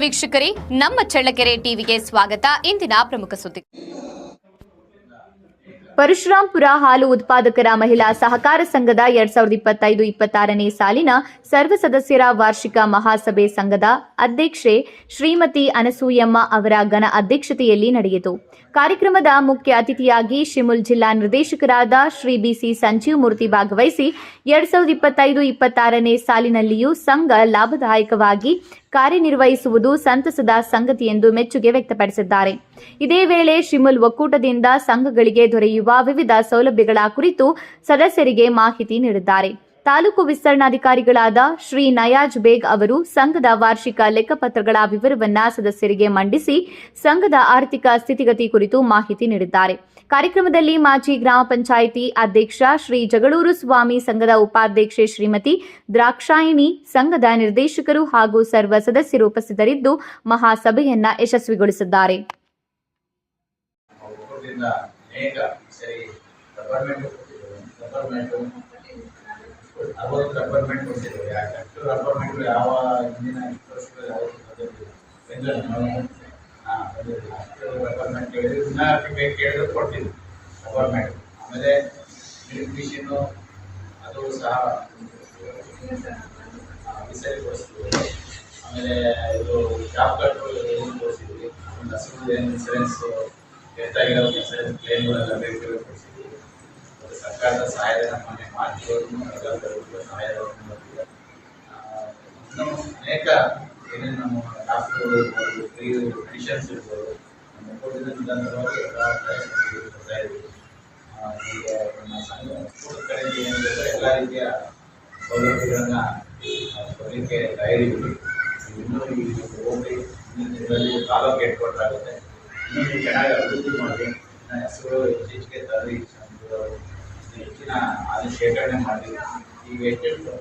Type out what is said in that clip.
ವೀಕ್ಷಕರೇ, ನಮ್ಮ ಚಳ್ಳಕೆರೆ ಟಿವಿಗೆ ಸ್ವಾಗತ. ಇಂದಿನ ಪ್ರಮುಖ ಸುದ್ದಿ. ಪರಶುರಾಂಪುರ ಹಾಲು ಉತ್ಪಾದಕರ ಮಹಿಳಾ ಸಹಕಾರ ಸಂಘದ 2025-26ನೇ ಸಾಲಿನ ಸರ್ವ ಸದಸ್ಯರ ವಾರ್ಷಿಕ ಮಹಾಸಭೆ ಸಂಘದ ಅಧ್ಯಕ್ಷೆ ಶ್ರೀಮತಿ ಅನಸೂಯಮ್ಮ ಅವರ ಘನ ಅಧ್ಯಕ್ಷತೆಯಲ್ಲಿ ನಡೆಯಿತು. ಕಾರ್ಯಕ್ರಮದ ಮುಖ್ಯ ಅತಿಥಿಯಾಗಿ ಶಿಮುಲ್ ಜಿಲ್ಲಾ ನಿರ್ದೇಶಕರಾದ ಶ್ರೀ ಬಿಸಿ ಸಂಜೀವ್ ಮೂರ್ತಿ ಭಾಗವಹಿಸಿ 2025-26ನೇ ಸಾಲಿನಲ್ಲಿಯೂ ಸಂಘ ಲಾಭದಾಯಕವಾಗಿ ಕಾರ್ಯನಿರ್ವಹಿಸುವುದು ಸಂತಸದ ಸಂಗತಿ ಎಂದು ಮೆಚ್ಚುಗೆ ವ್ಯಕ್ತಪಡಿಸಿದ್ದಾರೆ. ಇದೇ ವೇಳೆ ಶಿಮುಲ್ ಒಕ್ಕೂಟದಿಂದ ಸಂಘಗಳಿಗೆ ದೊರೆಯುವ ವಿವಿಧ ಸೌಲಭ್ಯಗಳ ಕುರಿತು ಸದಸ್ಯರಿಗೆ ಮಾಹಿತಿ ನೀಡಿದ್ದಾರೆ. ತಾಲೂಕು ವಿಸ್ತರಣಾಧಿಕಾರಿಗಳಾದ ಶ್ರೀ ನಯಾಜ್ ಬೇಗ್ ಅವರು ಸಂಘದ ವಾರ್ಷಿಕ ಲೆಕ್ಕಪತ್ರಗಳ ವಿವರವನ್ನು ಸದಸ್ಯರಿಗೆ ಮಂಡಿಸಿ ಸಂಘದ ಆರ್ಥಿಕ ಸ್ಥಿತಿಗತಿ ಕುರಿತು ಮಾಹಿತಿ ನೀಡಿದ್ದಾರೆ. ಕಾರ್ಯಕ್ರಮದಲ್ಲಿ ಮಾಜಿ ಗ್ರಾಮ ಪಂಚಾಯಿತಿ ಅಧ್ಯಕ್ಷ ಶ್ರೀ ಜಗಳೂರು ಸ್ವಾಮಿ, ಸಂಘದ ಉಪಾಧ್ಯಕ್ಷೆ ಶ್ರೀಮತಿ ದ್ರಾಕ್ಷಾಯಿಣಿ, ಸಂಘದ ನಿರ್ದೇಶಕರು ಹಾಗೂ ಸರ್ವ ಸದಸ್ಯರು ಉಪಸ್ಥಿತರಿದ್ದು ಮಹಾಸಭೆಯನ್ನ ಯಶಸ್ವಿಗೊಳಿಸಿದ್ದಾರೆ. ಆಮೇಲೆ ಮಿಷಿನ್ನು ಅದು ಸಹ ವಿಸರಿಗೊಳಿಸ್ತೀವಿ. ಆಮೇಲೆ ಇದು ಜಾಬ್ ಕಾರ್ಡ್ ತೋರಿಸಿದ್ವಿ. ಆಮೇಲೆ ಹಸಿರು ಇನ್ಸೂರೆನ್ಸ್ ಎಷ್ಟಾಗಿರೋ ಇನ್ಸೂರೆನ್ಸ್ ಕ್ಲೇಮ್ಗಳೆಲ್ಲ ಬೇಕು ಕೊಡಿಸಿದ್ವಿ. ಸರ್ಕಾರದ ಸಹಾಯಧನ ಮೊನ್ನೆ ಮಾರ್ಚ್ವರೆಗೂ ಸಹಾಯಧನ ಬರ್ತಿದೆ. ಇನ್ನೂ ಅನೇಕ ಏನೇನು ನಮ್ಮ ಡಾಕ್ಟರ್ ಇರ್ಬೋದು, ಫ್ರೀ ಮೆಡಿಷನ್ಸ್ ಇರ್ಬೋದು, ನಮ್ಮ ಒಕ್ಕೂಟದ ನಿರಂತರವಾಗಿ ಎಲ್ಲ ಕೊಡ್ತಾ ಇದ್ವಿ. ಈಗ ನಮ್ಮ ಸಂಘ ಒಕ್ಕೂಟದ ಕಡೆಯಿಂದ ಏನಿದೆ ಎಲ್ಲ ರೀತಿಯ ಸೌಲಭ್ಯಗಳನ್ನು ಕೊಡಲಿಕ್ಕೆ ತಯಾರಿದ್ದೀವಿ. ಇನ್ನೂ ಈಗ ಹೋಗಿ ಮುಂದಿನ ದಿನದಲ್ಲಿ ತಾಲೂಕು ಹೆಡ್ ಕ್ವಾರ್ಟರ್ ಆಗುತ್ತೆ. ಇನ್ನೂ ನೀವು ಚೆನ್ನಾಗಿ ಅಭಿವೃದ್ಧಿ ಮಾಡಿ ಹೆಸರು ಹೆಚ್ಚಿಗೆ ತರಲಿ, ಹೆಚ್ಚಿನ ಶೇಖರಣೆ ಮಾಡಿ ಈಗ ಎಷ್ಟು